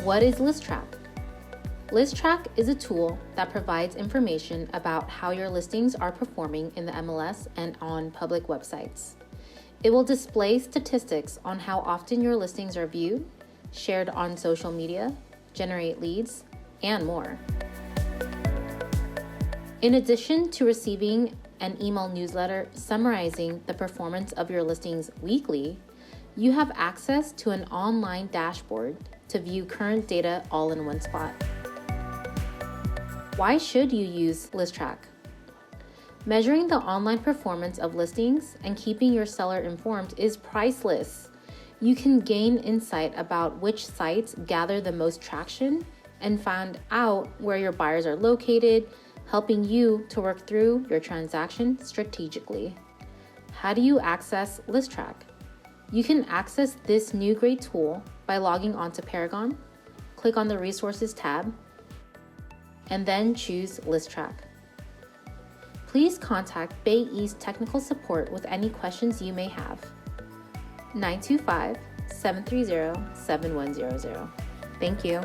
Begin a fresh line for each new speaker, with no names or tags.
What is ListTrac? ListTrac is a tool that provides information about how your listings are performing in the MLS and on public websites. It will display statistics on how often your listings are viewed, shared on social media, generate leads, and more. In addition to receiving an email newsletter summarizing the performance of your listings weekly, you have access to an online dashboard to view current data all in one spot. Why should you use ListTrac? Measuring the online performance of listings and keeping your seller informed is priceless. You can gain insight about which sites gather the most traction and find out where your buyers are located, helping you to work through your transaction strategically. How do you access ListTrac? You can access this new great tool by logging onto Paragon, click on the Resources tab, and then choose ListTrac. Please contact Bay East Technical Support with any questions you may have. 925-730-7100. Thank you.